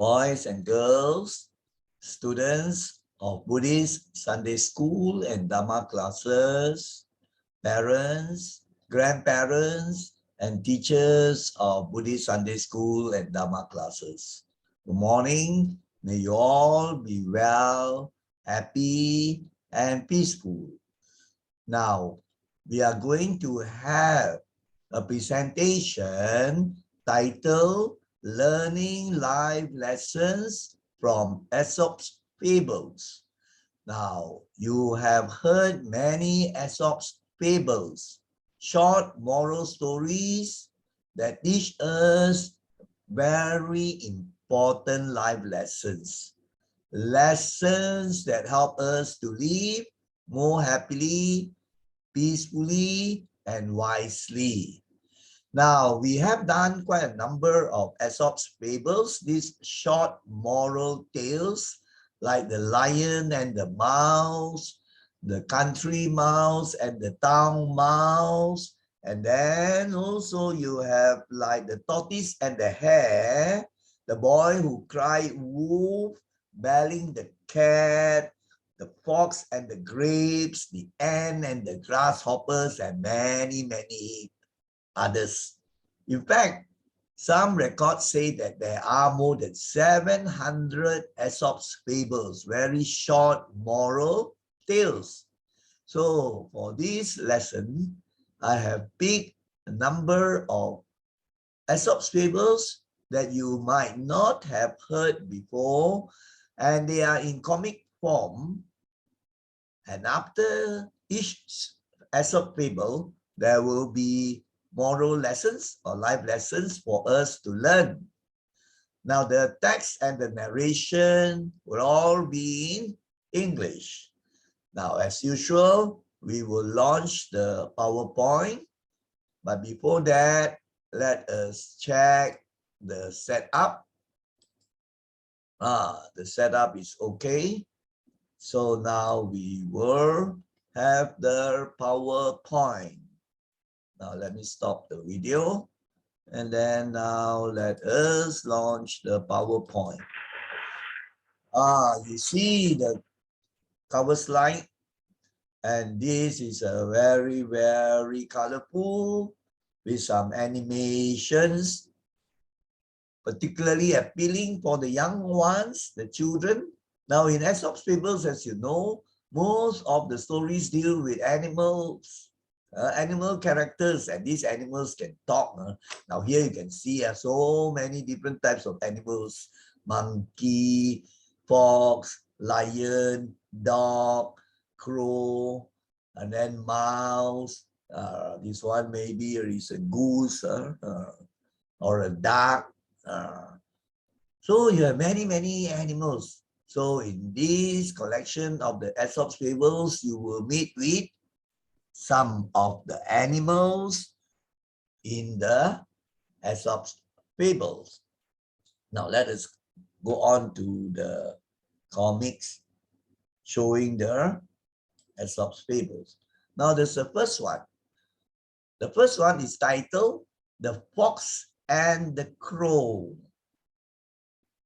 boys and girls, students of Buddhist Sunday School and Dhamma classes, parents, grandparents, and teachers of Buddhist Sunday School and Dhamma classes. Good morning. May you all be well, happy, and peaceful. Now, we are going to have a presentation titled Learning Life Lessons from Aesop's Fables. Now, you have heard many Aesop's fables, short moral stories that teach us very important life lessons. Lessons that help us to live more happily, peacefully, and wisely. Now, we have done quite a number of Aesop's fables, these short moral tales, like the lion and the mouse, the country mouse and the town mouse, and then also you have like the tortoise and the hare, the boy who cried wolf, belling the cat, the fox and the grapes, the ant and the grasshoppers, and many, many others. In fact, some records say that there are more than 700 Aesop's fables, very short moral tales. So for this lesson, I have picked a number of Aesop's fables that you might not have heard before, and they are in comic form. And after each Aesop fable, there will be moral lessons or life lessons for us to learn. Now, the text and the narration will all be in English. Now, as usual, we will launch the PowerPoint. But before that, let us check the setup. The setup is okay. So now we will have the PowerPoint. Now let me stop the video, and then now let us launch the PowerPoint. You see the cover slide, and this is a very, very colorful with some animations, particularly appealing for the young ones, the children. Now in Aesop's fables, as you know, most of the stories deal with animals, animal characters, and these animals can talk. Now here you can see so many different types of animals: monkey, fox, lion, dog, crow, and then mouse. This one maybe is a goose or a duck. So you have many, many animals. So in this collection of the Aesop's fables, you will meet with some of the animals in the Aesop's fables. Now let us go on to the comics showing the Aesop's fables. Now there's the first one. The first one is titled The Fox and the Crow.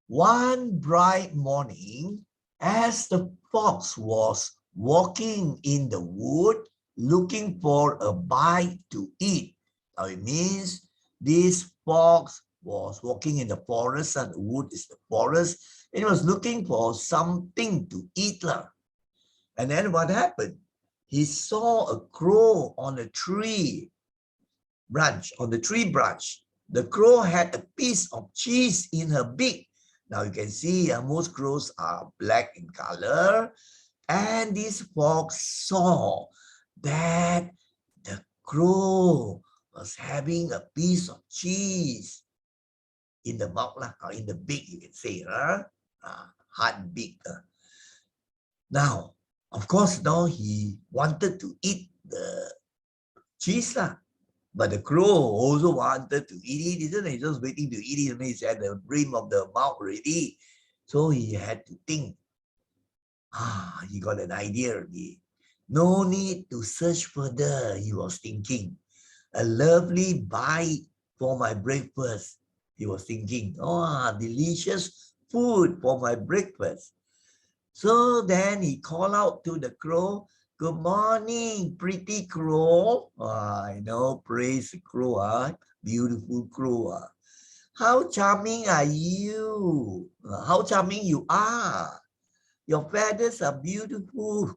One bright morning, as the fox was walking in the wood, looking for a bite to eat. Now it means this fox was walking in the forest, and the wood is the forest. It was looking for something to eat. And then what happened? He saw a crow on a tree branch, The crow had a piece of cheese in her beak. Now you can see most crows are black in color. And this fox saw that the crow was having a piece of cheese in the mouth, or in the beak, you can say, hard beak. Now, of course, now he wanted to eat the cheese, but the crow also wanted to eat it, isn't it? He was waiting to eat it, and he's at the brim of the mouth already. So he had to think. He got an idea already. No need to search further, he was thinking. A lovely bite for my breakfast, he was thinking. Delicious food for my breakfast. So then he called out to the crow, good morning, pretty crow. I know, praise the crow, beautiful crow. How charming are you? How charming you are. Your feathers are beautiful.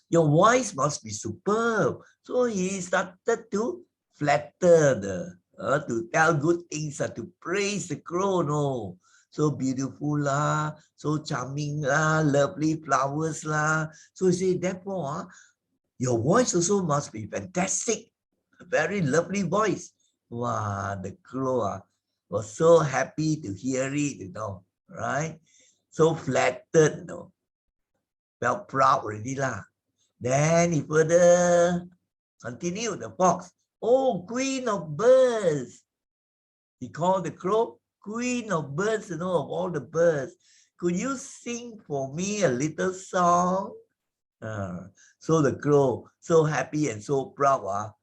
Your voice must be superb. So he started to flatter to tell good things, to praise the crow, no. So beautiful lah, so charming lah, lovely flowers lah. So he said, therefore, your voice also must be fantastic. A very lovely voice. Wow, the crow was so happy to hear it, right? So flattered, felt proud already lah. Then he further continued, the fox. Oh, queen of birds. He called the crow queen of birds, of all the birds. Could you sing for me a little song? So the crow, so happy and so proud,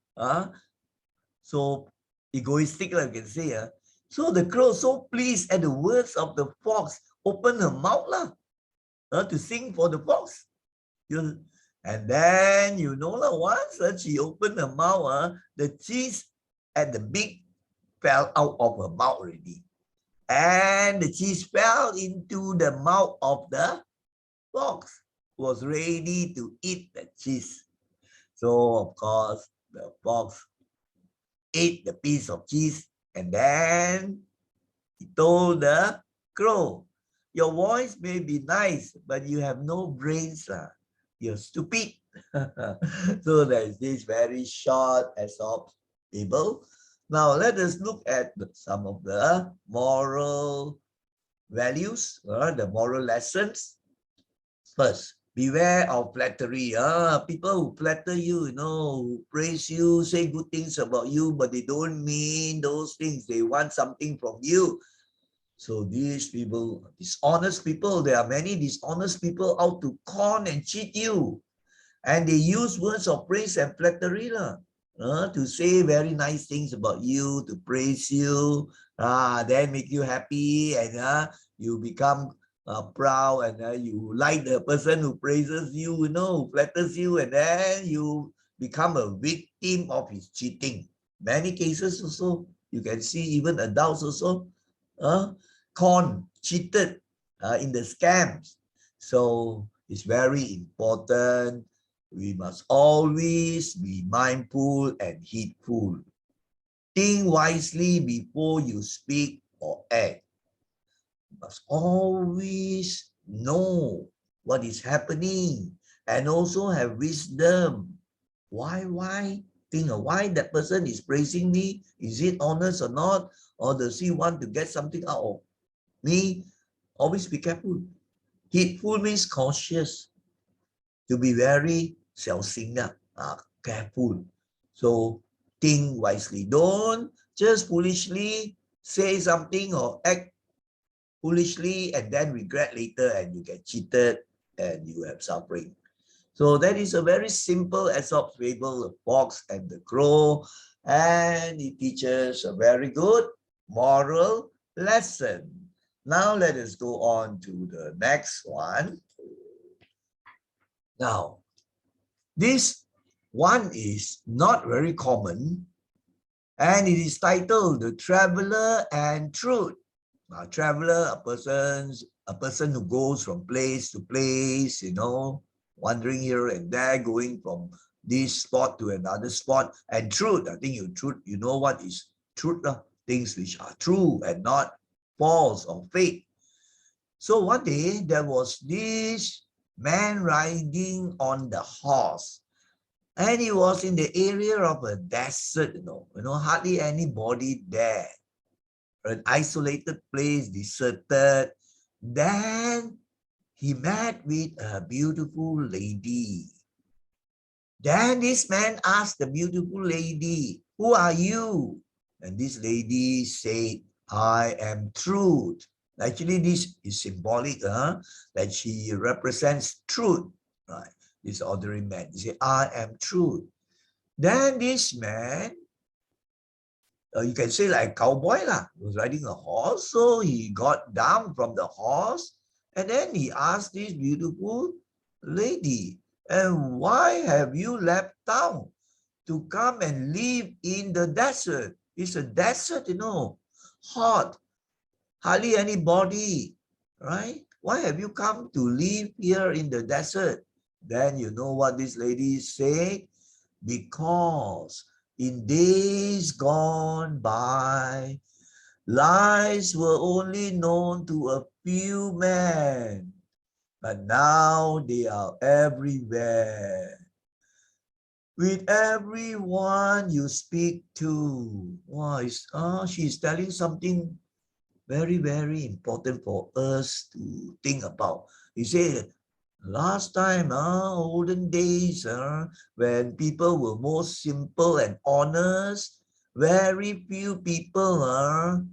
so egoistic, like you can say. So the crow, so pleased at the words of the fox, opened her mouth to sing for the fox. And then, once she opened her mouth, the cheese and the beak fell out of her mouth already. And the cheese fell into the mouth of the fox, who was ready to eat the cheese. So, of course, the fox ate the piece of cheese, and then he told the crow, your voice may be nice, but you have no brains. You're stupid. So there's this very short Aesop fable. Now let us look at some of the moral values, the moral lessons. First, beware of flattery. People who flatter you, who praise you, say good things about you, but they don't mean those things. They want something from you. So these people, dishonest people, there are many dishonest people out to con and cheat you. And they use words of praise and flattery to say very nice things about you, to praise you, then make you happy, and you become proud, and you like the person who praises you, who flatters you, and then you become a victim of his cheating. Many cases also, you can see even adults also, cheated in the scams. So it's very important. We must always be mindful and heedful. Think wisely before you speak or act. You must always know what is happening and also have wisdom. Why? Think of why that person is praising me. Is it honest or not? Or does he want to get something out of me? Always be careful. Heedful means cautious. To be very careful. So think wisely. Don't just foolishly say something or act foolishly and then regret later and you get cheated and you have suffering. So that is a very simple Aesop fable, the fox and the crow, and it teaches a very good moral lesson. Now let us go on to the next one. Now, this one is not very common, and it is titled The Traveler and Truth. A traveler, a person who goes from place to place, wandering here and there, going from this spot to another spot. And truth, I think you know what is truth, things which are true and not false or fake. So one day there was this man riding on the horse, and he was in the area of a desert, hardly anybody there, an isolated place, deserted. Then he met with a beautiful lady. Then this man asked the beautiful lady, who are you? And this lady said, I am truth. Actually, this is symbolic, that she represents truth, right? This ordinary man. He said, I am truth. Then this man you can say like a cowboy lah, was riding a horse. So he got down from the horse and then he asked this beautiful lady, and why have you left town to come and live in the desert? It's a desert, hot, hardly anybody, right? Why have you come to live here in the desert? Then you know what this lady said? Because in days gone by, lies were only known to a few men, but now they are everywhere. With everyone you speak to. Wow, she's telling something very, very important for us to think about. You say, last time, olden days, when people were more simple and honest, very few people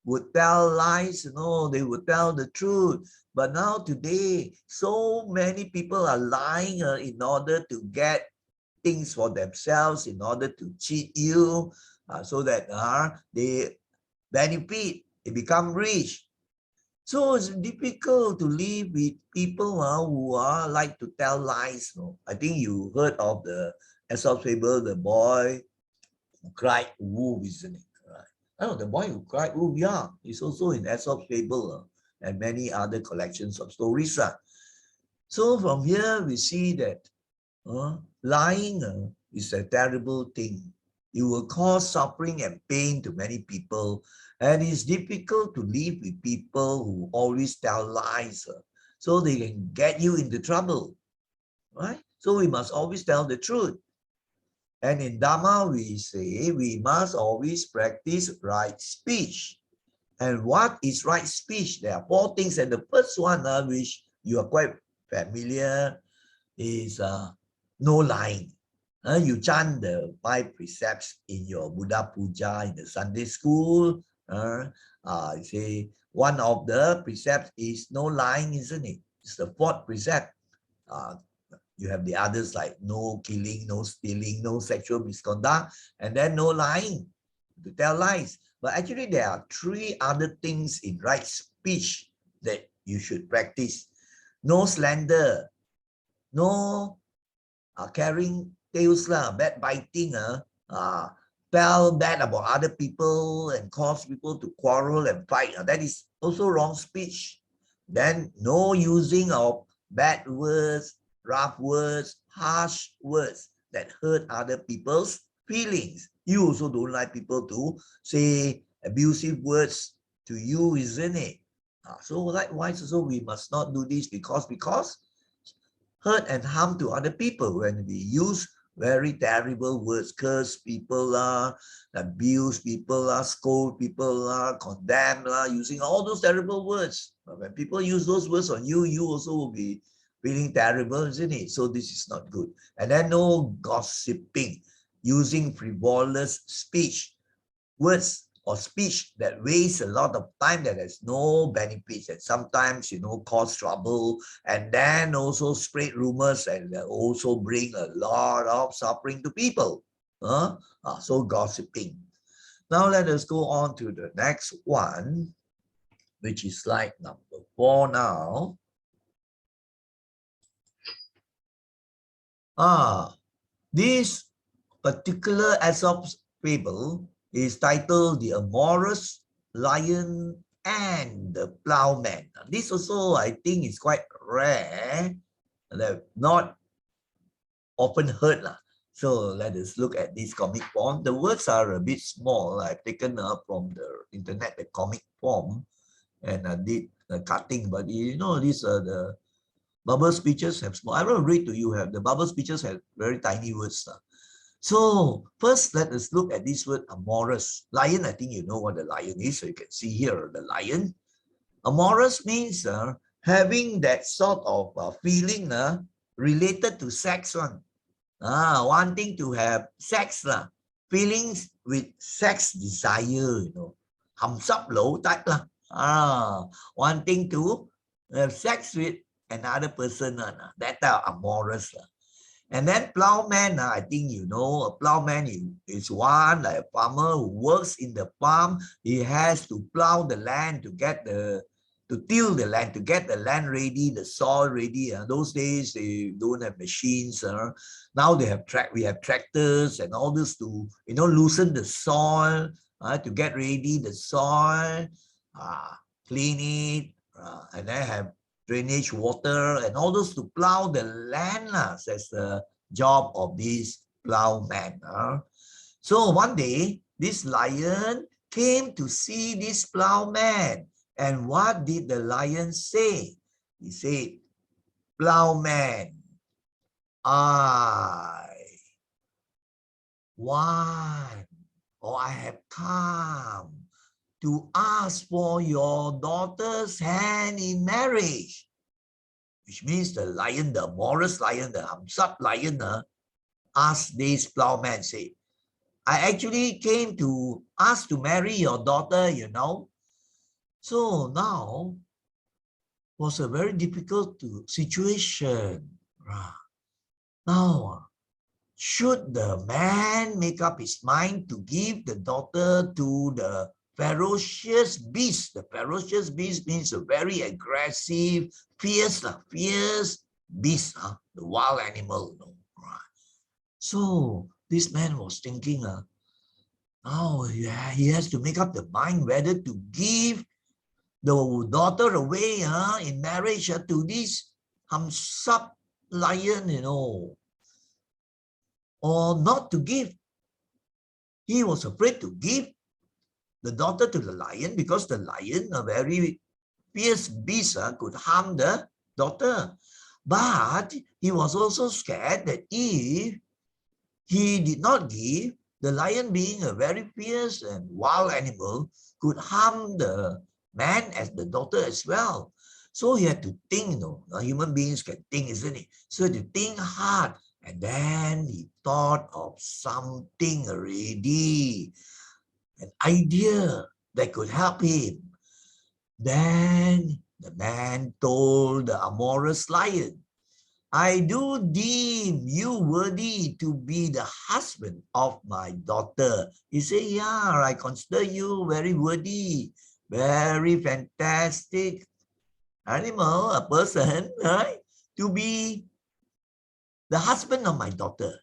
would tell lies, they would tell the truth. But now today, so many people are lying in order to get things for themselves, in order to cheat you, so that they benefit, they become rich. So it's difficult to live with people who like to tell lies. I think you heard of the Aesop fable, the boy who cried wolf, isn't it? Right? Oh, the boy who cried wolf, yeah, it's also in Aesop's fable and many other collections of stories. So from here we see that lying is a terrible thing. It will cause suffering and pain to many people. And it's difficult to live with people who always tell lies, so they can get you into trouble, right? So we must always tell the truth. And in Dhamma, we say we must always practice right speech. And what is right speech? There are 4 things. And the first one, which you are quite familiar, is no lying. You chant the 5 precepts in your Buddha Puja in the Sunday school. You say one of the precepts is no lying, isn't it? It's the 4th precept. You have the others like no killing, no stealing, no sexual misconduct, and then no lying, to tell lies. But actually there are 3 other things in right speech that you should practice. No slander, no carrying tales, backbiting, tell bad about other people and cause people to quarrel and fight. That is also wrong speech. Then no using of bad words, rough words, harsh words that hurt other people's feelings. You also don't like people to say abusive words to you, isn't it? So likewise, also we must not do this because hurt and harm to other people when we use very terrible words, curse people, abuse people, scold people, condemn, using all those terrible words. But when people use those words on you, you also will be feeling terrible, isn't it? So this is not good. And then no gossiping, using frivolous speech, words or speech that wastes a lot of time, that has no benefits, and sometimes cause trouble, and then also spread rumors and also bring a lot of suffering to people. So gossiping. Now let us go on to the next one, which is slide number 4 now. This particular Aesop's fable is titled The Amorous Lion and the Plowman. This also, I think, is quite rare, not often heard. So let us look at this comic form. The words are a bit small. I've taken from the internet the comic form and I did the cutting, but these are the bubble speeches have small. I will read to you. The bubble speeches have very tiny words. So first, let us look at this word amorous. Lion, I think you know what the lion is. So you can see here the lion. Amorous means having that sort of feeling related to sex one. Wanting to have sex, feelings with sex desire, Hamsap low type, wanting to have sex with another person, that are amorous. And then plowman, I think you know, a plowman is one like a farmer who works in the farm. He has to plow the land to get to till the land, to get the land ready, the soil ready. Those days they don't have machines. Now we have tractors and all this to loosen the soil, to get ready the soil, clean it, and then have drainage water and all those to plow the land. That's the job of this plowman. So one day, this lion came to see this plowman. And what did the lion say? He said, plowman, I have come to ask for your daughter's hand in marriage. Which means the lion, the Amorous lion, the Aesop lion, asked this plowman, say, I actually came to ask to marry your daughter, So now was a very difficult situation. Now, should the man make up his mind to give the daughter to the ferocious beast? The ferocious beast means a very aggressive, fierce beast, the wild animal. So this man was thinking, now he has to make up the mind whether to give the daughter away in marriage to this Aesop lion, or not to give. He was afraid to give the daughter to the lion because the lion, a very fierce beast, could harm the daughter. But he was also scared that if he did not give, the lion, being a very fierce and wild animal, could harm the man as the daughter as well. So he had to think, human beings can think, isn't it? So he had to think hard. And then he thought of something already, an idea that could help him. Then the man told the Amorous lion, I do deem you worthy to be the husband of my daughter. He said, yeah, I consider you very worthy, very fantastic animal, a person, right, to be the husband of my daughter.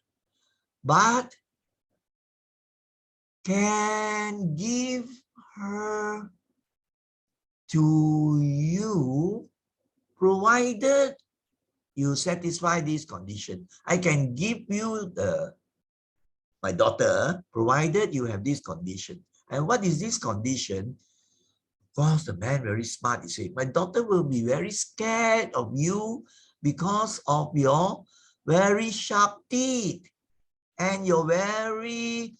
But can give her to you provided you satisfy this condition. I can give you my daughter provided you have this condition. And what is this condition? Of course, the man very smart. He said, my daughter will be very scared of you because of your very sharp teeth and your very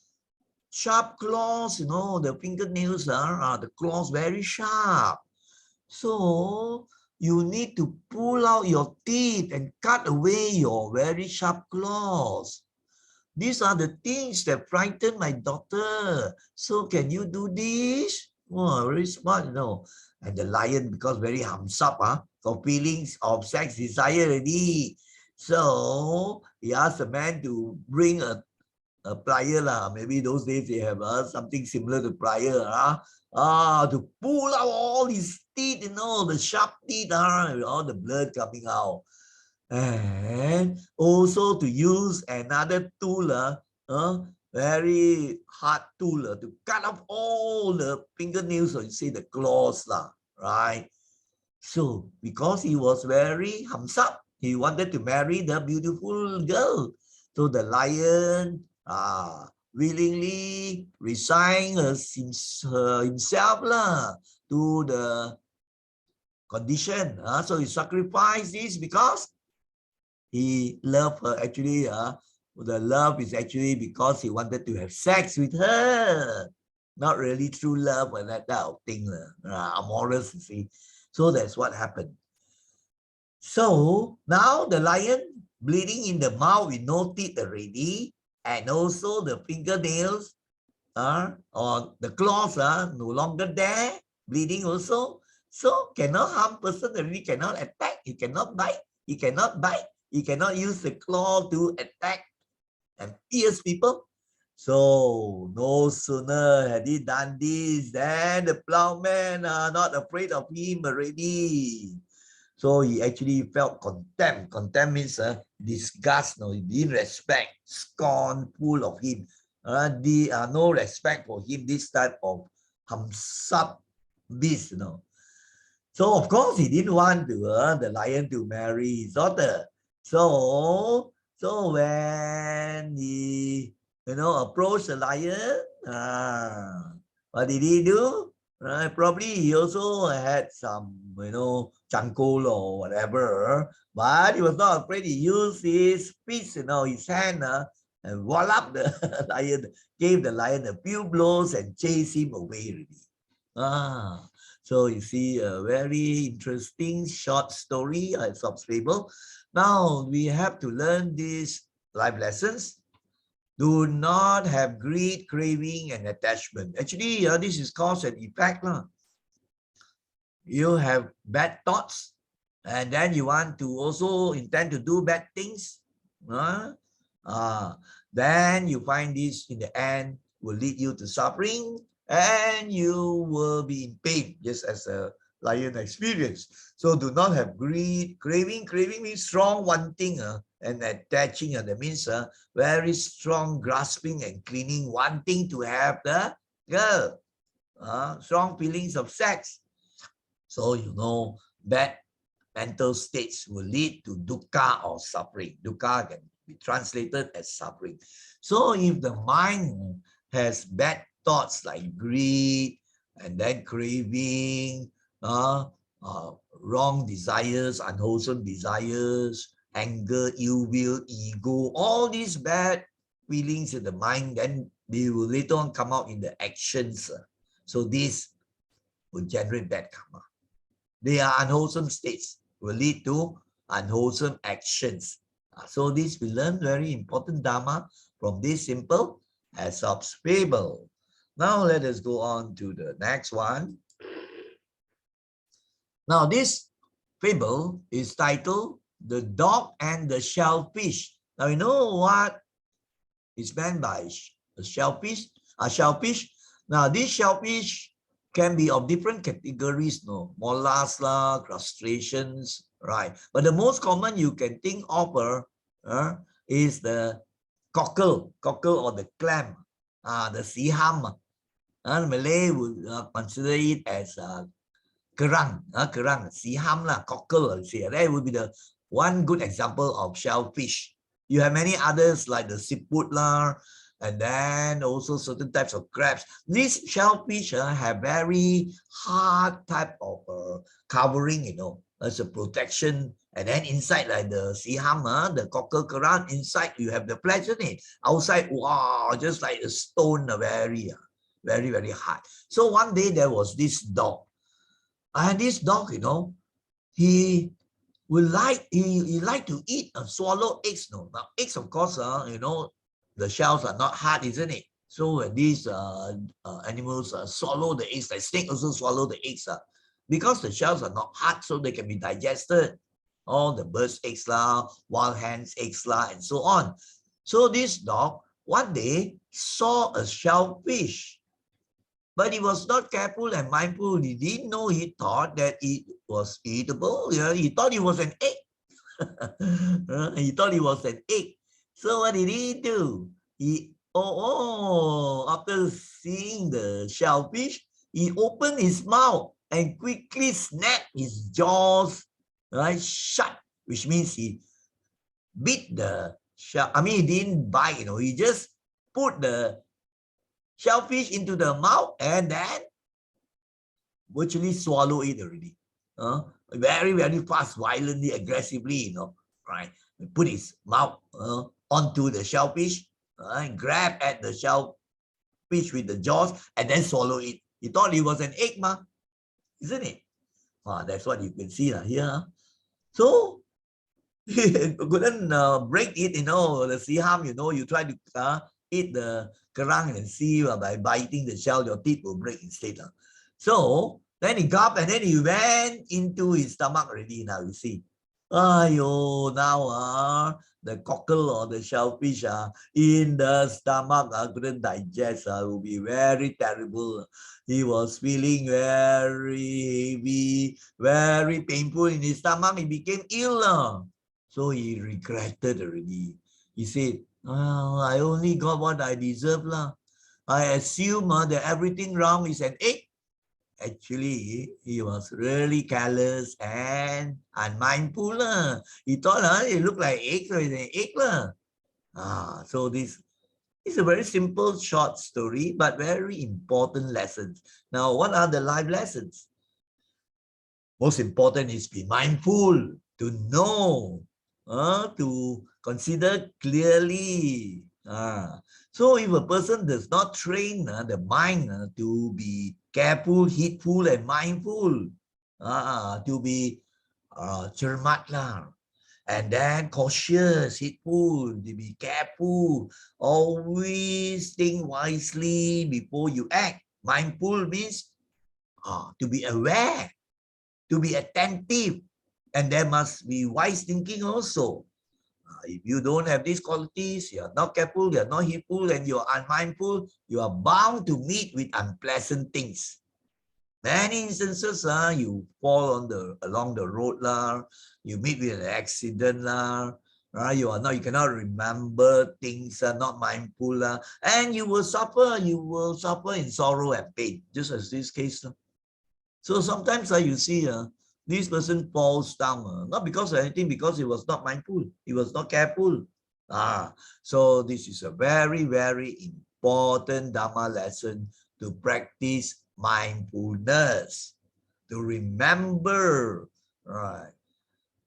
sharp claws. The fingernails are the claws very sharp. So you need to pull out your teeth and cut away your very sharp claws. These are the things that frighten my daughter. So can you do this? Oh, very smart, And the lion, because very Aesop, for feelings of sex desire already. So he asked the man to bring a plier. Maybe those days they have something similar to plier. To pull out all his teeth, the sharp teeth, all the blood coming out. And also to use another tool, very hard tool, to cut off all the fingernails, or you say the claws, right? So because he was very Aesop, he wanted to marry the beautiful girl. So the lion willingly resigned himself to the condition. So he sacrificed this because he loved her. Actually, the love is actually because he wanted to have sex with her. Not really true love or that type of thing. Amorous, you see. So that's what happened. So now the lion bleeding in the mouth with no teeth already, and also the fingernails or the claws are no longer there, bleeding also. So cannot harm person already, cannot attack, he cannot bite, He cannot use the claw to attack and pierce people. So no sooner had he done this than the plowmen are not afraid of him already. So he actually felt contempt. Contempt means disgust, no, disrespect, scornful of him. No respect for him, this type of hamsap beast, you know. So of course he didn't want the lion to marry his daughter. So when he approached the lion, what did he do? Probably he also had some chankol or whatever, but he was not afraid. He used his fist, his hand, and wallop the lion, gave the lion a few blows and chased him away already. So you see a very interesting short story, Aesop's fable. Now we have to learn these life lessons. Do not have greed, craving, and attachment. Actually, this is cause and effect. You have bad thoughts, and then you want to also intend to do bad things. Then you find this in the end will lead you to suffering, and you will be in pain, just as a lion experience. So do not have greed, craving. Craving means strong wanting, and attaching. That means very strong grasping and clinging, wanting to have the girl. Strong feelings of sex. So bad mental states will lead to dukkha or suffering. Dukkha can be translated as suffering. So if the mind has bad thoughts like greed and then craving, wrong desires, unwholesome desires, anger, ill will, ego, all these bad feelings in the mind, then they will later on come out in the actions. So this will generate bad karma. They are unwholesome states, will lead to unwholesome actions. So this we learn very important Dhamma from this simple Aesop's fable. Now let us go on to the next one. Now this fable is titled The Dog and the Shellfish. Now you know what is meant by a shellfish? A shellfish. Now this shellfish can be of different categories, mollusks, crustaceans, right? But the most common you can think of is the cockle or the clam, the siham. Malay would consider it as kerang, siham lah, cockle. That would be the one good example of shellfish. You have many others like the siput lah, and then also certain types of crabs. These shellfish have very hard type of covering, as a protection. And then inside, like the siham, the cockle kerang, inside you have the flesh in it. Outside, wow, just like a stone, very, very hard. So one day there was this dog. And this dog, he like to eat and swallow eggs. Now eggs, of course, the shells are not hard, isn't it? So when these animals swallow the eggs, like snake also swallow the eggs, because the shells are not hard, so they can be digested. All the bird's eggs lah, wild hen's eggs lah, and so on. So this dog one day saw a shellfish, but he was not careful and mindful. He didn't know. He thought that it was eatable. He thought it was an egg. He thought it was an egg. So what did he do? After seeing the shellfish, he opened his mouth and quickly snapped his jaws shut, which means he bit the shell. He didn't bite, he just put the shellfish into the mouth and then virtually swallow it already. Very, very fast, violently, aggressively, right? Put his mouth onto the shellfish, grab at the shellfish with the jaws, and then swallow it. He thought it was an egg, isn't it? That's what you can see here. So he couldn't break it, the siham, you try to eat the kerang and see by biting the shell, your teeth will break instead. So then he gulped and then he went into his stomach already. Now you see. Ayo, now the cockle or the shellfish in the stomach couldn't digest. It will be very terrible. He was feeling very heavy, very painful in his stomach. He became ill. So he regretted already. He said, oh, I only got what I deserve. I assume that everything wrong is an egg. Actually, he was really careless and unmindful. He thought it looked like egg, so it's an egg. So this is a very simple, short story, but very important lessons. Now, what are the life lessons? Most important is be mindful, to know, to consider clearly. So if a person does not train the mind to be careful, heedful, and mindful, to be cermat lah, and then cautious, heedful, to be careful, always think wisely before you act. Mindful means to be aware, to be attentive, and there must be wise thinking also. If you don't have these qualities, you are not careful, you are not heedful, and you are unmindful, you are bound to meet with unpleasant things. Many instances, you fall along the road, you meet with an accident, you cannot remember things, not mindful, and you will suffer in sorrow and pain, just as this case. So sometimes you see this person falls down, not because of anything, because he was not mindful, he was not careful. So this is a very, very important Dhamma lesson, to practice mindfulness, to remember, right,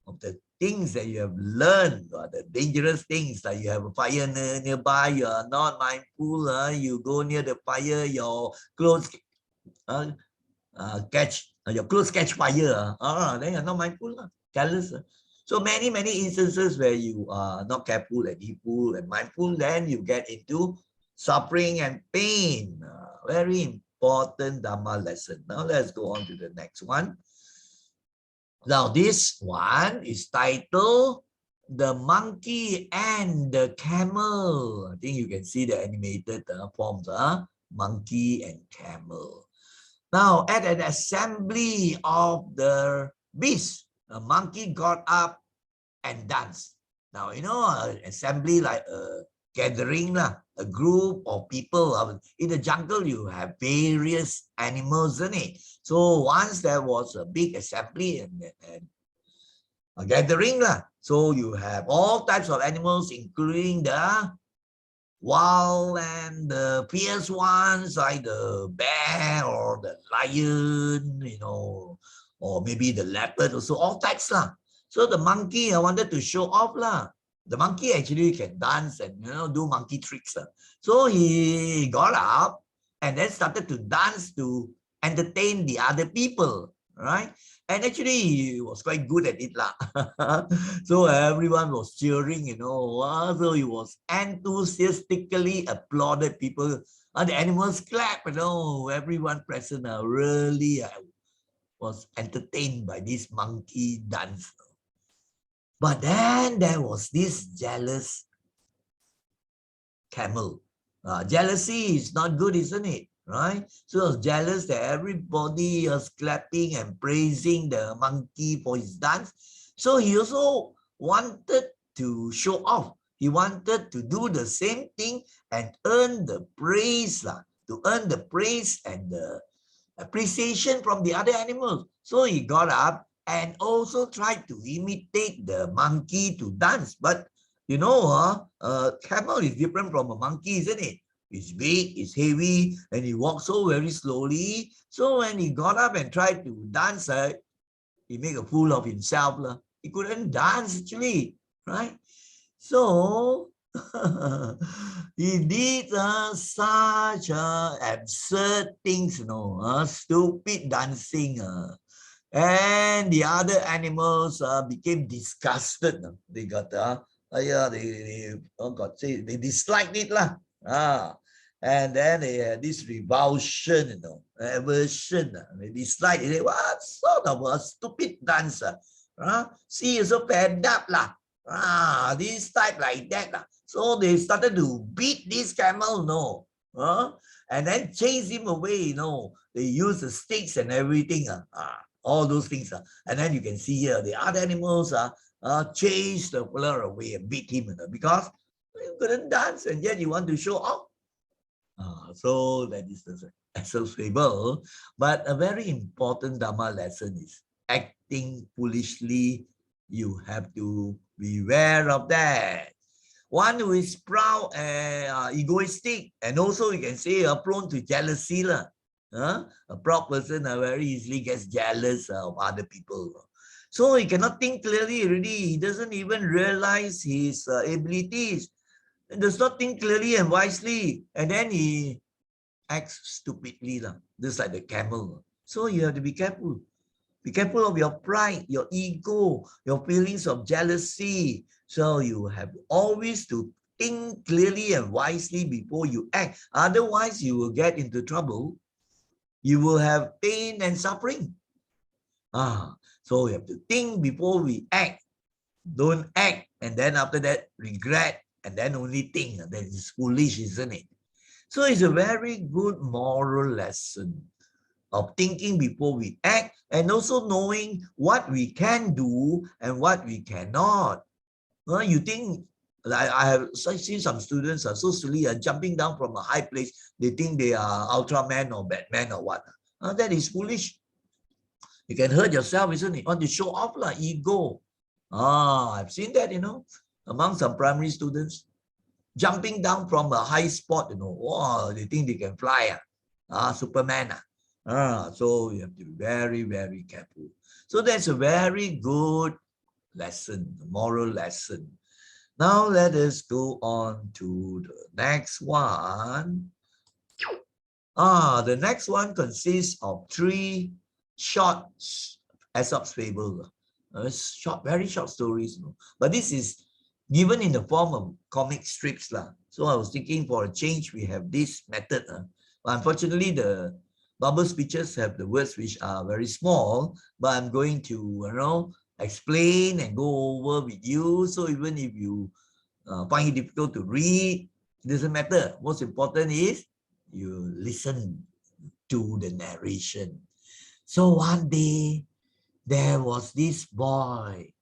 of the things that you have learned, or the dangerous things, like you have a fire nearby, you are not mindful, you go near the fire, your clothes your clothes catch fire, then you're not mindful, careless. So many instances where you are not careful and heedful and mindful, then you get into suffering and pain. Very important Dhamma lesson. Now let's go on to the next one. Now this one is titled The Monkey and the Camel. I think you can see the animated forms, monkey and camel. Now, at an assembly of the beasts, a monkey got up and danced. Now, an assembly like a gathering, a group of people. In the jungle, you have various animals in it. So once there was a big assembly and a gathering, so you have all types of animals, including the wild and the fierce ones, like the bear or the lion, or maybe the leopard, also all types. So the monkey wanted to show off. The monkey actually can dance and do monkey tricks. So he got up and then started to dance to entertain the other people, right? And actually, he was quite good at it. So everyone was cheering, so he was enthusiastically applauded. People, the animals clap, everyone present really was entertained by this monkey dance. But then there was this jealous camel. Jealousy is not good, isn't it? Right? So he was jealous that everybody was clapping and praising the monkey for his dance. So he also wanted to show off. He wanted to do the same thing and earn the praise, to earn the praise and the appreciation from the other animals. So he got up and also tried to imitate the monkey to dance. But camel is different from a monkey, isn't it? It's big, it's heavy, and he walks so very slowly. So when he got up and tried to dance, he made a fool of himself. He couldn't dance actually, right? So he did such absurd things, stupid dancing. And the other animals became disgusted. They got they disliked it and then they had this revulsion, aversion. They disliked it. What sort of a stupid dancer, See, you're so fed up lah. This type like that lah. So they started to beat this camel, no. And then chase him away, They use the sticks and everything, all those things. And then you can see here, the other animals chase the fella away and beat him, because you couldn't dance and yet you want to show off. So that is the Aesop's fable. But a very important Dhamma lesson is acting foolishly. You have to beware of that. One who is proud and egoistic, and also you can say prone to jealousy. A proud person very easily gets jealous of other people. So he cannot think clearly already. He doesn't even realize his abilities. He does not think clearly and wisely. And then he acts stupidly, just like the camel. So you have to be careful. Be careful of your pride, your ego, your feelings of jealousy. So you have always to think clearly and wisely before you act. Otherwise, you will get into trouble. You will have pain and suffering. So we have to think before we act. Don't act, and then after that, regret, and then only think. That is foolish, isn't it? So it's a very good moral lesson of thinking before we act, and also knowing what we can do and what we cannot. You think, I have seen some students are so silly, jumping down from a high place. They think they are Ultraman or Batman or what. That is foolish. You can hurt yourself, isn't it? Want to show off ego. I've seen that, among some primary students. Jumping down from a high spot, they think they can fly. Superman. So you have to be very, very careful. So that's a very good lesson, moral lesson. Now let us go on to the next one. The next one consists of 3 short Aesop's fable. Very short stories. But this is given in the form of comic strips. So I was thinking, for a change, we have this method. But unfortunately, the bubble speeches have the words which are very small, but I'm going to, explain and go over with you. So even if you find it difficult to read, it doesn't matter. Most important is you listen to the narration. So one day, there was this boy.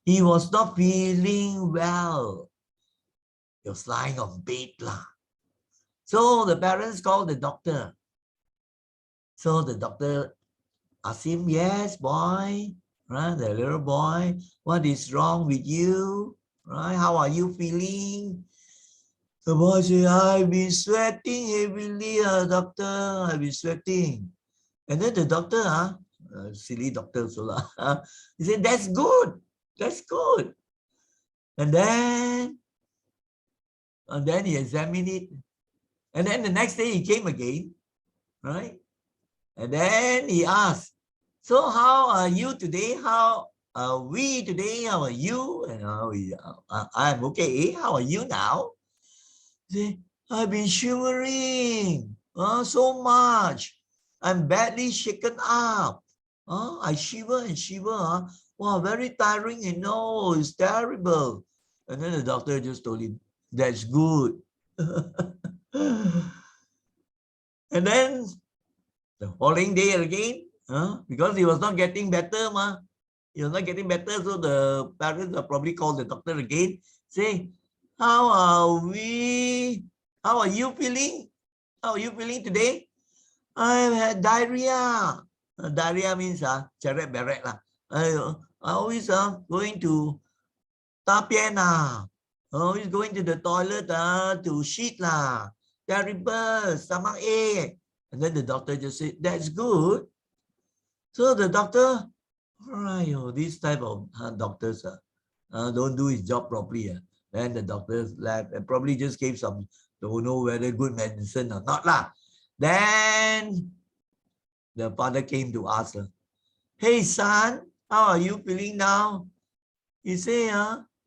He was not feeling well. He was lying on bed. So the parents called the doctor. So the doctor asked him, yes, boy, right? The little boy, what is wrong with you? Right? How are you feeling? The boy said, I've been sweating heavily, doctor. I've been sweating. And then the doctor, silly doctor, he said, that's good. That's good. And then he examined it. And then the next day he came again, right? And then he asked, so how are you today? How are we today? How are you? And I'm okay. How are you now? He said, I've been shivering so much. I'm badly shaken up. I shiver and shiver. Wow, very tiring, it's terrible. And then the doctor just told him, that's good. And then the following day again, because he was not getting better, he was not getting better, so the parents will probably call the doctor again, say, how are you feeling? How are you feeling today? I've had diarrhea. Diarrhea means charet beret lah. I always going to tapian always going to the toilet to shit lah. Terrible, stomach ache. And then the doctor just said, that's good. So the doctor, this type of doctors don't do his job properly. Then the doctors left and probably just gave some, don't know whether good medicine or not lah. Then the father came to ask her, hey son, how are you feeling now? He said,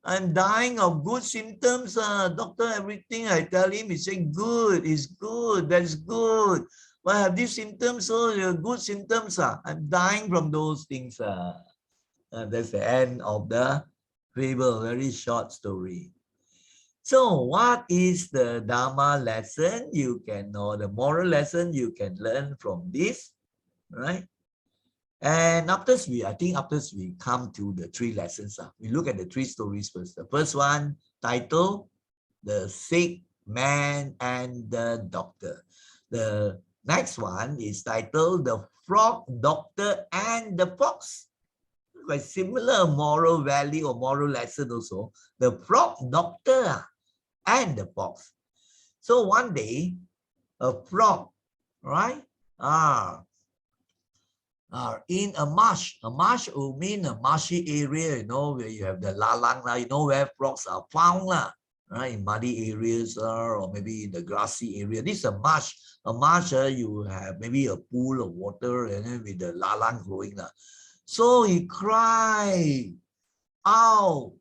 I'm dying of good symptoms. Doctor, everything I tell him, he said, good, it's good, that's good. But I have these symptoms, so good symptoms. I'm dying from those things. That's the end of the fable, very short story. So what is the Dhamma lesson you can know, the moral lesson you can learn from this, right? And after I think after we come to the three lessons, we look at the three stories first. The first one, title, the sick man and the doctor. The next one is titled the frog, doctor, and the fox. Quite similar moral value or moral lesson also. The frog, doctor, and the fox. So one day, a frog, right, in a marsh. A marsh will mean a marshy area, where you have the lalang, where frogs are found, right, in muddy areas or maybe in the grassy area. This is a marsh. A marsh, you have maybe a pool of water and then with the lalang growing. So he cried out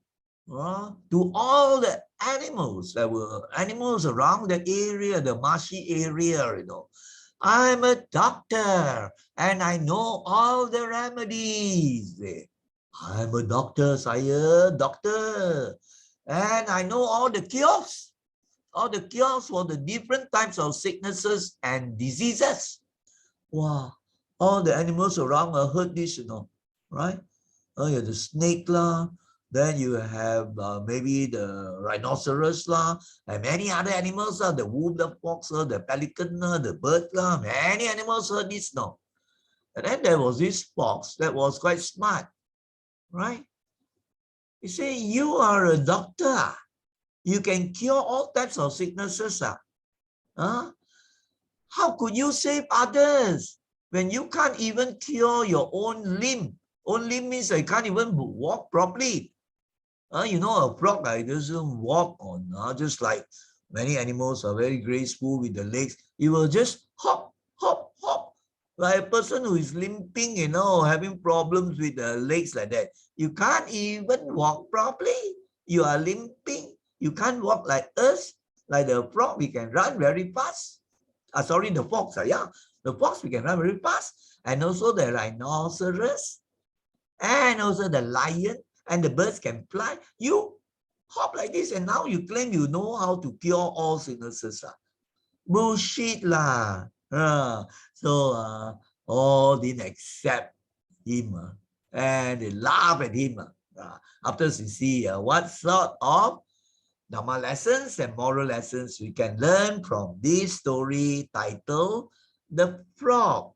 to all the animals. There were animals around the area, the marshy area, I'm a doctor and I know all the remedies. I'm a doctor, sire, doctor. And I know all the cures for the different types of sicknesses and diseases. Wow, all the animals around heard this, right? You have the snake lah, then you have maybe the rhinoceros lah, and many other animals lah, the wolf, the fox, the pelican, the bird lah, many animals heard this now. And then there was this fox that was quite smart, right? He said, you are a doctor. You can cure all types of sicknesses. How could you save others when you can't even cure your own limb? Own limb means I can't even walk properly. A frog doesn't walk on, just like many animals are very graceful with the legs. It will just hop, hop, hop. Like a person who is limping, having problems with the legs like that. You can't even walk properly. You are limping. You can't walk like us. Like the frog, we can run very fast. Sorry, the fox. The fox, we can run very fast. And also the rhinoceros. And also the lion and the birds can fly. You hop like this and now you claim you know how to cure all sicknesses. Bullshit lah. So all didn't accept him. And they laugh at him. After we see what sort of Dhamma lessons and moral lessons we can learn from this story titled The Frog,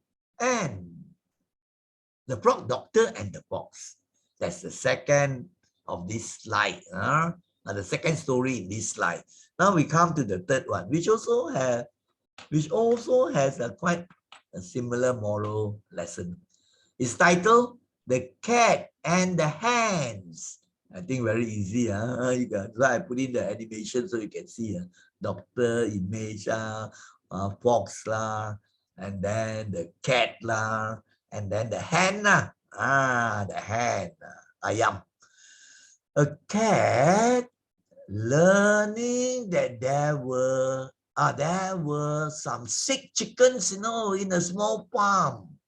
Doctor, and the Fox. That's the second of this slide. The second story in this slide. Now we come to the third one, which also has quite a similar moral lesson. It's titled The Cat and the Hands. I think very easy. So I put in the animation so you can see doctor image, fox lah, and then the cat lah, and then the hand lah. The hand, ayam. A cat learning that there were some sick chickens, in a small farm.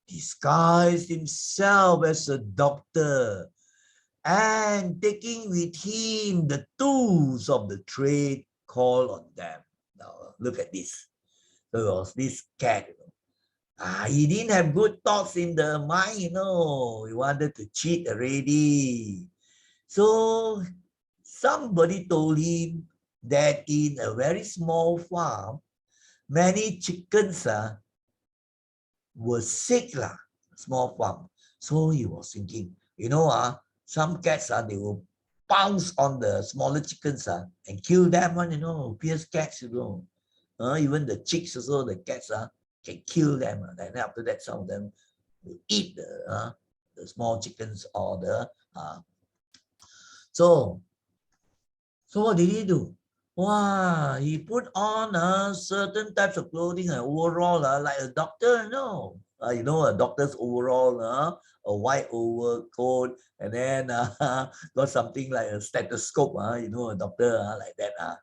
Disguised himself as a doctor and taking with him the tools of the trade, call on them. Now look at this. There was this cat. He didn't have good thoughts in the mind, He wanted to cheat already. So somebody told him that in a very small farm, many chickens were sick, small farm. So he was thinking, some cats, they will pounce on the smaller chickens and kill them, fierce cats, even the chicks also, the cats can kill them. And then after that, some of them will eat the small chickens or the... So what did he do? Wow, he put on certain types of clothing, overall, like a doctor, a doctor's overall, a white overcoat, and then got something like a stethoscope, a doctor like that.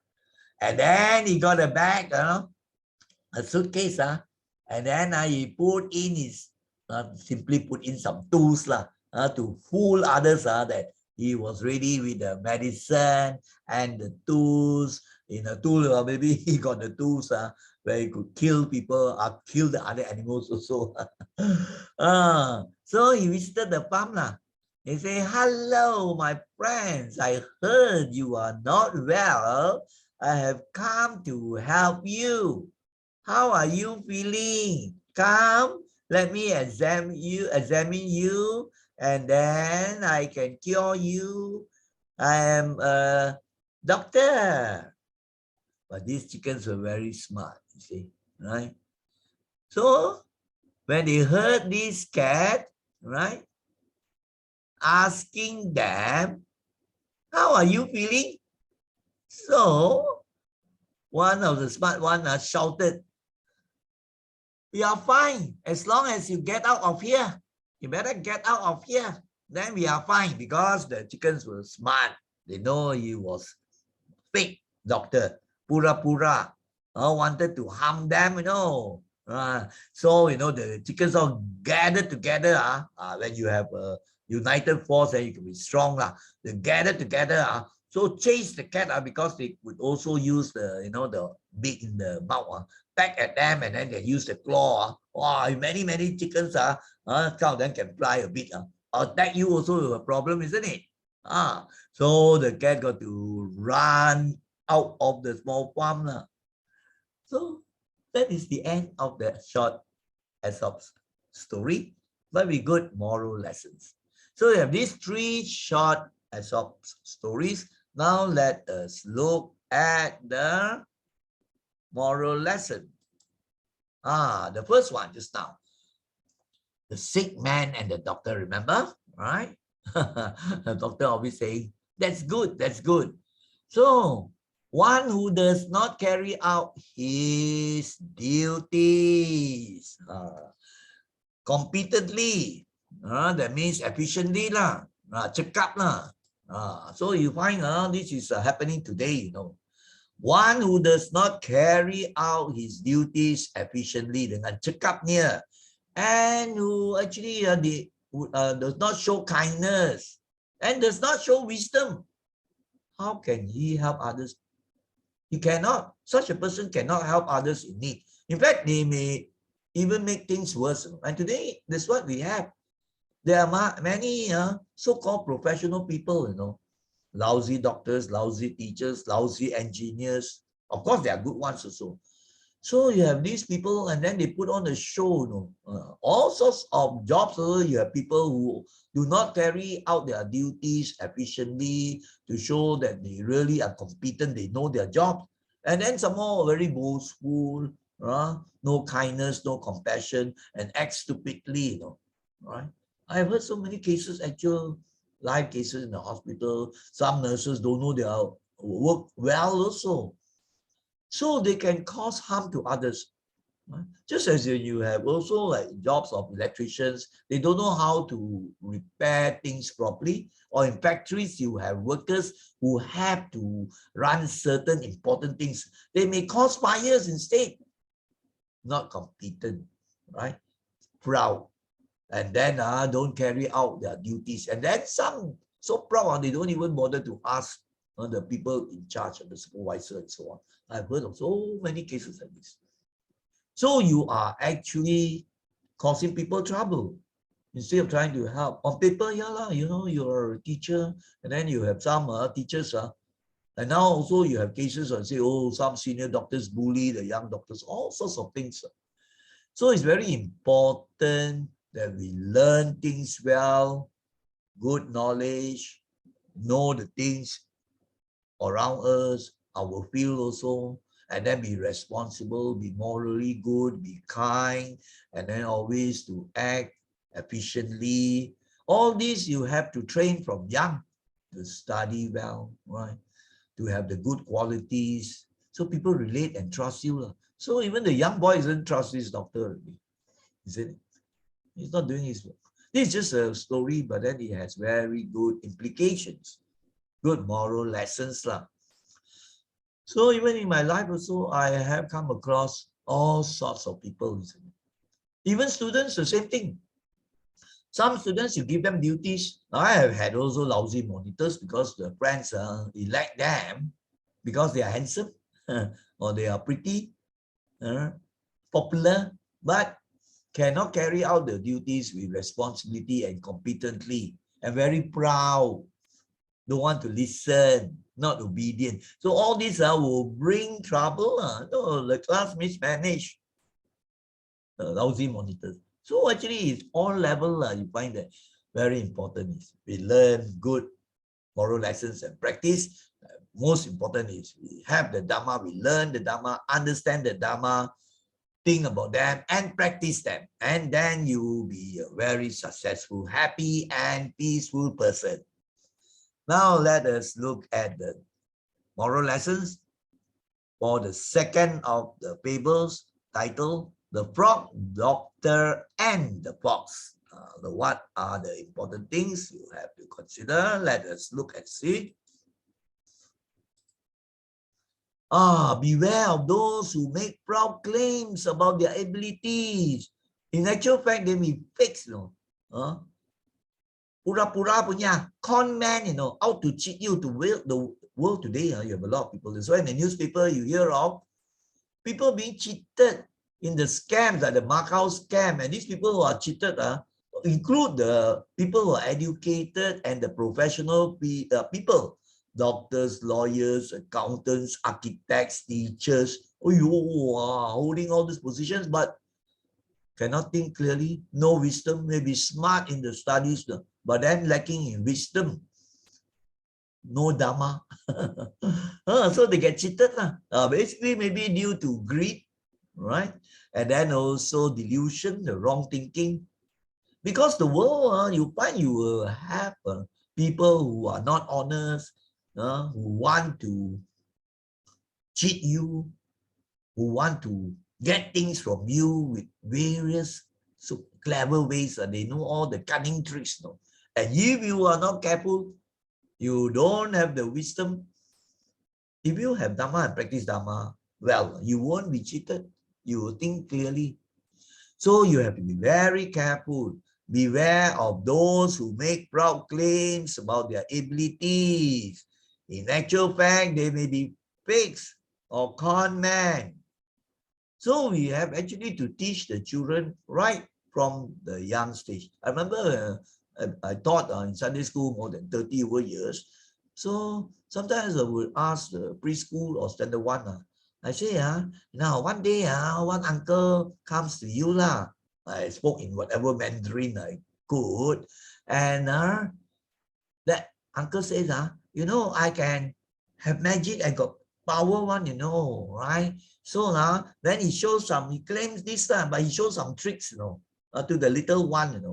And then he got a bag, a suitcase, and then he put in his, simply put in some tools, to fool others that he was ready with the medicine and the tools. In a tool, maybe he got the tools where he could kill people, kill the other animals also. So he visited the farm. He said, "Hello, my friends. I heard you are not well. I have come to help you. How are you feeling? Come, let me examine you, and then I can cure you. I am a doctor." But these chickens were very smart, you see, right? So when they heard this cat, right, asking them, "How are you feeling?" So one of the smart ones shouted, "We are fine as long as you get out of here. You better get out of here. Then we are fine," because the chickens were smart. They know he was fake doctor, pura-pura, wanted to harm them, So, the chickens all gathered together. When you have a united force, then you can be strong. They gathered together. So chase the cat because they would also use the beak in the mouth back at them, and then they use the claw. Many chickens some of them can fly a bit. Attack you also a problem, isn't it? So the cat got to run out of the small farm. So that is the end of the short Aesop story. Very good moral lessons. So we have these 3 short Aesop stories. Now let us look at the moral lesson. The first one just now. The sick man and the doctor, remember? Right? The doctor always saying, "That's good, that's good." So one who does not carry out his duties competently, that means efficiently cakap lah. So you find this is happening today, One who does not carry out his duties efficiently dengan cakapnya, and who actually does not show kindness and does not show wisdom, how can he help others? He cannot. Such a person cannot help others in need. In fact, they may even make things worse. And today, that's what we have. There are many so-called professional people, lousy doctors, lousy teachers, lousy engineers. Of course, there are good ones also. So you have these people, and then they put on a show, all sorts of jobs. You have people who do not carry out their duties efficiently to show that they really are competent, they know their job. And then some more very boastful, no kindness, no compassion, and act stupidly, right? I've heard so many cases, actual live cases in the hospital. Some nurses don't know their work well also. So they can cause harm to others. Just as you have also like jobs of electricians, they don't know how to repair things properly. Or in factories, you have workers who have to run certain important things. They may cause fires instead. Not competent, right? Proud. And then don't carry out their duties. And then some so proud, they don't even bother to ask the people in charge of the supervisor and so on. I've heard of so many cases like this. So you are actually causing people trouble instead of trying to help. On paper, you're a teacher, and then you have some teachers, and now also you have cases of say, some senior doctors bully the young doctors, all sorts of things. So it's very important that we learn things well, good knowledge, know the things around us, our field also, and then be responsible, be morally good, be kind, and then always to act efficiently. All these you have to train from young, to study well, right? To have the good qualities, so people relate and trust you. So even the young boy doesn't trust his doctor, isn't it? He's not doing his work. This is just a story, but then it has very good implications, good moral lessons. So even in my life also, I have come across all sorts of people. Even students, the same thing. Some students, you give them duties. I have had also lousy monitors because the friends elect them because they are handsome or they are pretty, popular, but cannot carry out the duties with responsibility and competently, and very proud, don't want to listen, not obedient. So all these will bring trouble. The class mismanaged, lousy monitors. So actually, it's all level. You find that very important is we learn good moral lessons and practice. Most important is we have the Dhamma, we learn the Dhamma, understand the Dhamma, think about them and practice them. And then you will be a very successful, happy and peaceful person. Now let us look at the moral lessons for the second of the fables, titled The Frog, Doctor and the Fox. What are the important things you have to consider? Let us look and see. Beware of those who make proud claims about their abilities. In actual fact, they may fix, pura-pura punya con man, out to cheat you. To the world today, you have a lot of people. That's why in the newspaper you hear of people being cheated in the scams, like the Macau scam. And these people who are cheated include the people who are educated and the professional people. Doctors, lawyers, accountants, architects, teachers, holding all these positions, but cannot think clearly, no wisdom, maybe smart in the studies, but then lacking in wisdom, no Dhamma. So they get cheated. Basically, maybe due to greed, right? And then also delusion, the wrong thinking. Because the world, you find you will have people who are not honest, who want to cheat you, who want to get things from you with various clever ways. They know all the cunning tricks. And if you are not careful, you don't have the wisdom. If you have Dhamma and practice Dhamma, well, you won't be cheated. You will think clearly. So you have to be very careful. Beware of those who make proud claims about their abilities. In actual fact, they may be fakes or con men. So we have actually to teach the children right from the young stage. I remember I taught in Sunday school more than 30 over years. So sometimes I would ask the preschool or standard one. I say, now one day, one uncle comes to you. I spoke in whatever Mandarin I could. And that uncle says, I can have magic. I got power one, right? So then he claims this time, but he shows some tricks, to the little one,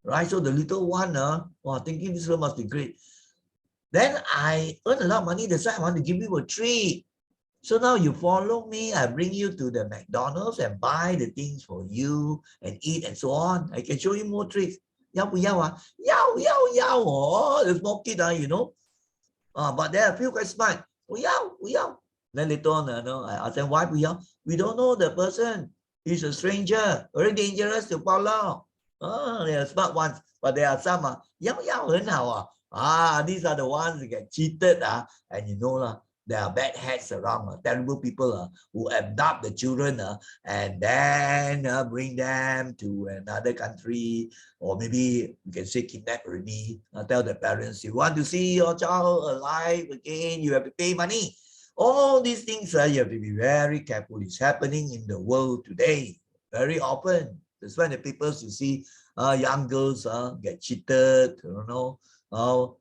right? So the little one, thinking this one must be great. Then I earn a lot of money. That's why I want to give you a treat. So now you follow me. I bring you to the McDonald's and buy the things for you and eat and so on. I can show you more tricks. Yao bu yao Yao, yao, yao. Oh, the small kid, but there are a few quite smart. Yao. Then later on, I ask them, why bu yao? We don't know the person. He's a stranger. Very dangerous to follow. They are smart ones. But there are some, yao,很好. These are the ones that get cheated. And there are bad hats around, terrible people who adopt the children and then bring them to another country, or maybe you can say kidnap already. Tell the parents, you want to see your child alive again, you have to pay money. All these things, you have to be very careful. It's happening in the world today very often. That's why the people you see young girls get cheated,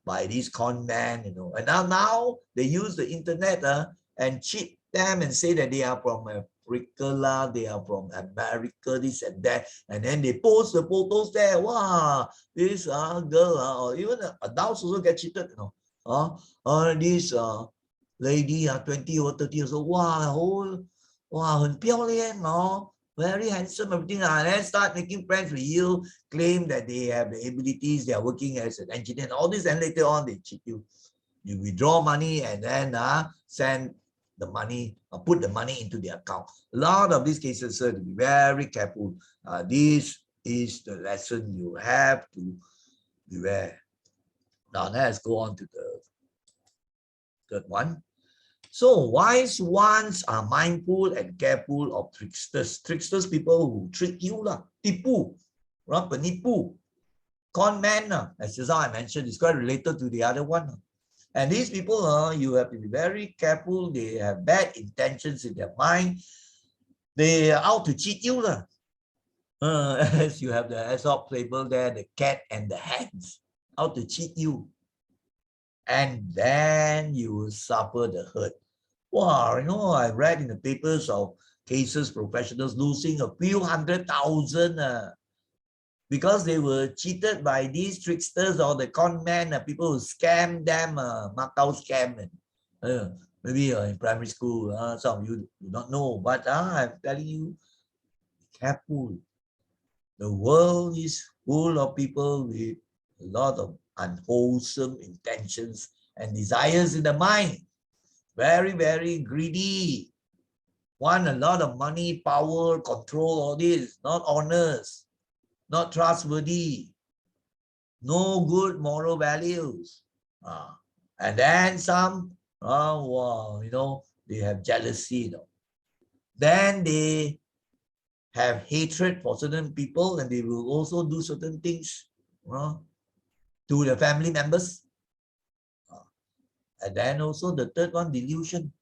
by these con men, and now they use the internet and cheat them and say that they are from Africa, they are from America, this and that, and then they post the photos there. Wow, this girl, or even adults also get cheated, this lady 20 or 30 years old, wow, 很漂亮, very handsome, everything, and then start making friends with you, claim that they have the abilities, they are working as an engineer, and all this, and later on they cheat you. You withdraw money and then send the money, put the money into the account. A lot of these cases, sir, to be very careful. These is the lesson you have to beware. Now let's go on to the third one. So wise ones are mindful and careful of tricksters. Tricksters, people who trick you lah, tipu, penipu, con man. As just how I mentioned, it's quite related to the other one. And these people, you have to be very careful. They have bad intentions in their mind. They are out to cheat you lah. As you have the Aesop fable there, the cat and the hens, out to cheat you. And then you will suffer the hurt. Wow, I read in the papers of cases, professionals losing a few 100,000 because they were cheated by these tricksters or the con men, people who scam them, Macau scam. Maybe in primary school, some of you do not know, but I'm telling you, be careful. The world is full of people with a lot of unwholesome intentions and desires in the mind. Very, very greedy. Want a lot of money, power, control, all this. Not honest. Not trustworthy. No good moral values. And then some, they have jealousy. Then they have hatred for certain people, and they will also do certain things to the family members. And then also the third one, delusion.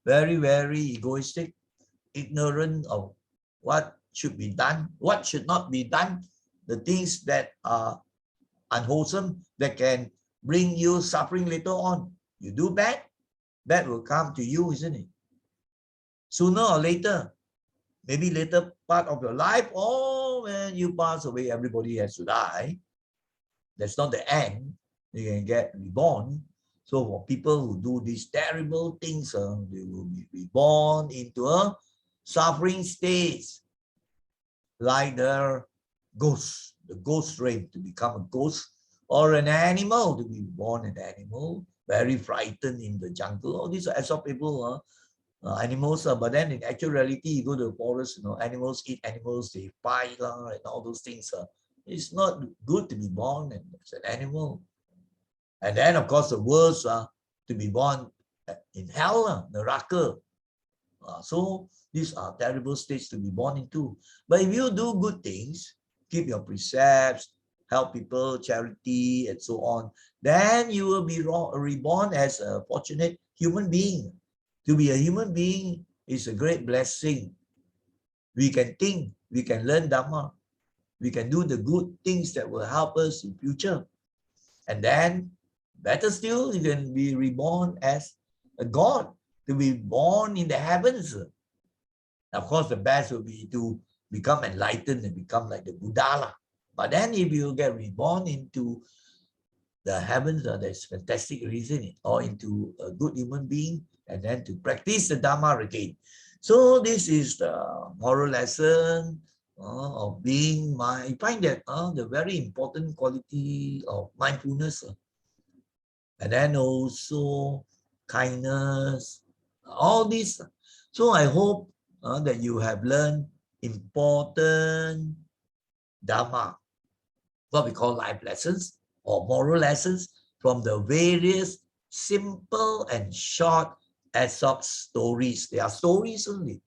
Very, very egoistic, ignorant of what should be done, what should not be done, the things that are unwholesome, that can bring you suffering later on. You do bad, bad will come to you, isn't it? Sooner or later, maybe later part of your life, or when you pass away, everybody has to die. That's not the end. You can get reborn. So for people who do these terrible things, they will be reborn into a suffering state, like the ghost rain, to become a ghost, or an animal, to be born an animal, very frightened in the jungle. All these are Aesop people, animals, but then in actual reality, you go to the forest, animals eat animals, they fight, and all those things. It's not good to be born as an animal. And then, of course, the worst, to be born in hell, neraka. So these are terrible states to be born into. But if you do good things, keep your precepts, help people, charity, and so on, then you will be reborn as a fortunate human being. To be a human being is a great blessing. We can think, we can learn Dhamma, we can do the good things that will help us in future. And then, better still, you can be reborn as a God, to be born in the heavens. Of course, the best will be to become enlightened and become like the Buddha. But then if you get reborn into the heavens, there's fantastic reason, or into a good human being, and then to practice the Dhamma again. So this is the moral lesson of being I find that the very important quality of mindfulness, and then also kindness, all this. So I hope that you have learned important Dhamma, what we call life lessons or moral lessons, from the various simple and short Aesop stories. They are stories only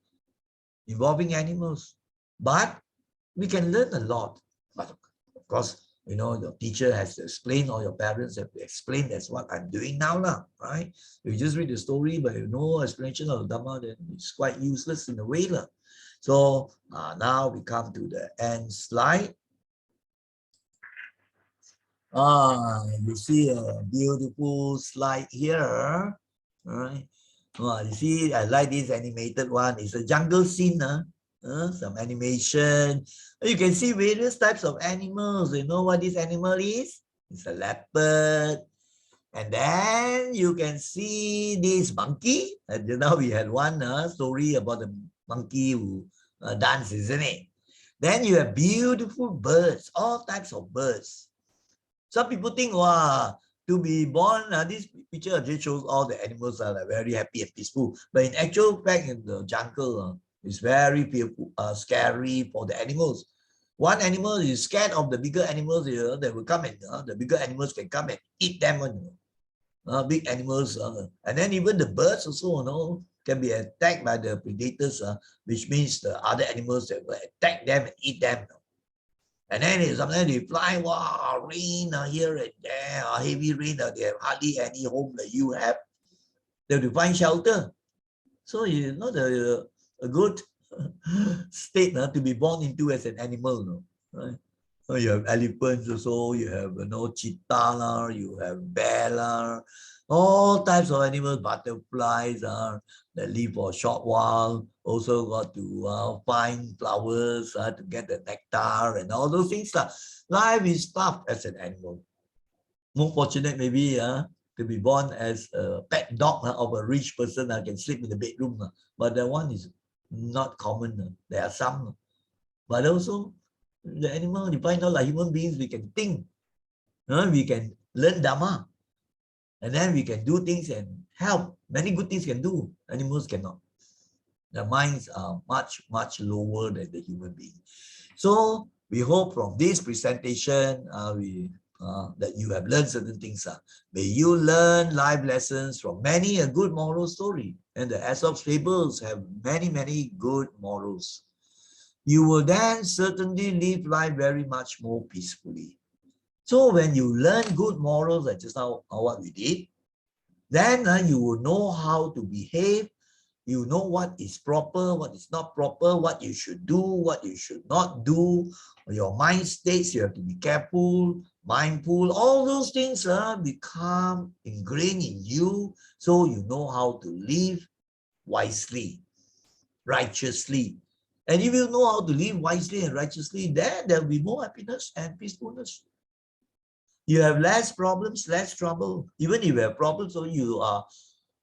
involving animals, but we can learn a lot. But of course, your teacher has to explain, or your parents have to explain. That's what I'm doing now, right? If you just read the story but no explanation of the Dhamma, then it's quite useless in a way. So now we come to the end slide. You see a beautiful slide here, right? You see, I like this animated one. It's a jungle scene, some animation. You can see various types of animals. You know what this animal is? It's a leopard. And then you can see this monkey. And now we had one story about the monkey who dances, isn't it? Then you have beautiful birds, all types of birds. Some people think, wow, to be born, this picture just shows all the animals are like very happy and peaceful. But in actual fact, in the jungle, it's very fearful, scary for the animals. One animal is scared of the bigger animals, they will come and the bigger animals can come and eat them. Big animals, and then even the birds also, can be attacked by the predators, which means the other animals that will attack them and eat them. And then sometimes they fly, wow, rain here and there, heavy rain, they have hardly any home that you have. They have to find shelter. So it's not a good state to be born into as an animal, right? So you have elephants also, you have cheetah, you have bear, all types of animals, butterflies that live for a short while. Also got to find flowers to get the nectar and all those things. Life is tough as an animal. More fortunate maybe to be born as a pet dog of a rich person can sleep in the bedroom. But that one is not common. There are some. But also, the animal, you find out like human beings, we can think. We can learn Dhamma. And then we can do things and help. Many good things can do. Animals cannot. Their minds are much, much lower than the human being. So we hope from this presentation, that you have learned certain things. May you learn life lessons from many a good moral story. And the Aesop's Fables have many, many good morals. You will then certainly live life very much more peacefully. So when you learn good morals, like just now what we did, then you will know how to behave. You know what is proper, what is not proper, what you should do, what you should not do. Your mind states, you have to be careful, mindful. All those things become ingrained in you, so you know how to live wisely, righteously. And if you know how to live wisely and righteously, then there will be more happiness and peacefulness. You have less problems, less trouble. Even if you have problems, so you are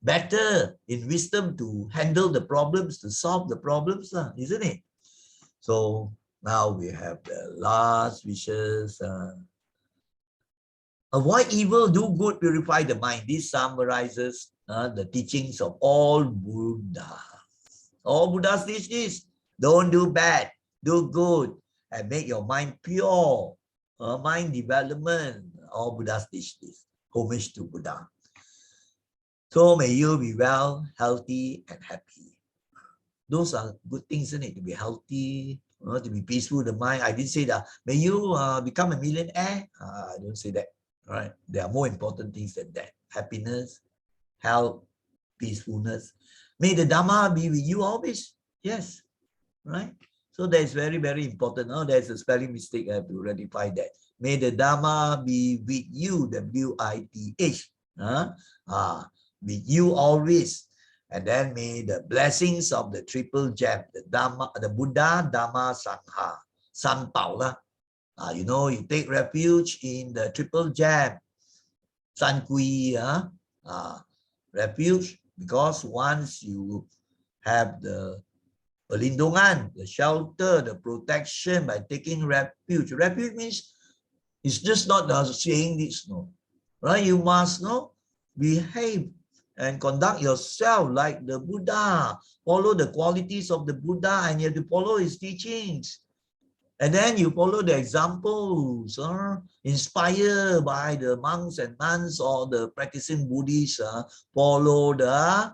better in wisdom to handle the problems, to solve the problems, isn't it? So now we have the last wishes. Avoid evil, do good, purify the mind. This summarizes the teachings of all Buddha. All Buddhas teach this. Don't do bad, do good, and make your mind pure. Mind development. All Buddhas teach this. Homage to Buddha. So may you be well, healthy, and happy. Those are good things, isn't it? To be healthy, to be peaceful, the mind. I didn't say that. May you become a millionaire. I don't say that. All right. There are more important things than that. Happiness, health, peacefulness. May the Dhamma be with you always. Yes. Right. So that is very, very important. There's a spelling mistake. I have to rectify that. May the Dhamma be with you. W-I-T-H. With you always. And then may the blessings of the triple gem, the Dhamma, the Buddha, Dhamma, Sangha, San Tao. You take refuge in the triple gem, San Kui, refuge, because once you have the perlindungan, the shelter, the protection by taking refuge. Refuge means it's just not saying this, no. Right? You must behave and conduct yourself like the Buddha. Follow the qualities of the Buddha and you have to follow his teachings. And then you follow the examples inspired by the monks and nuns or the practicing Buddhists. Follow the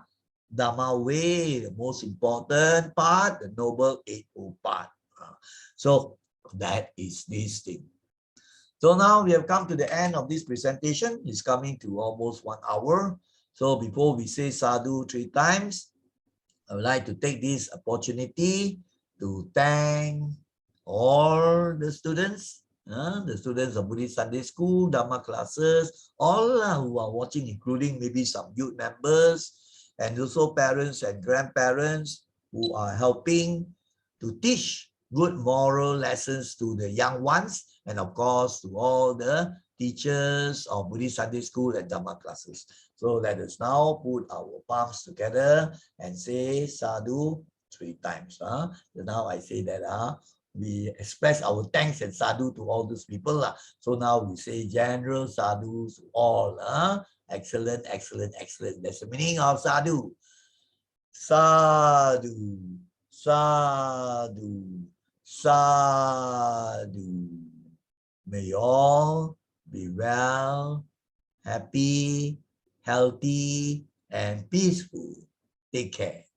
Dhamma way, the most important part, the Noble Eightfold Path. So that is this thing. So now we have come to the end of this presentation. It's coming to almost 1 hour. So before we say sadhu 3 times, I would like to take this opportunity to thank all the students of Buddhist Sunday School, Dhamma classes, all who are watching, including maybe some youth members, and also parents and grandparents who are helping to teach good moral lessons to the young ones, and of course to all the teachers of Buddhist Sunday School and Dhamma classes. So let us now put our palms together and say sadhu 3 times. So now I say that we express our thanks and sadhu to all those people. So now we say general sadhu to all. Excellent, excellent, excellent. That's the meaning of sadhu. Sadhu, sadhu, Sadhu. May you all be well, happy, healthy, and peaceful. Take care.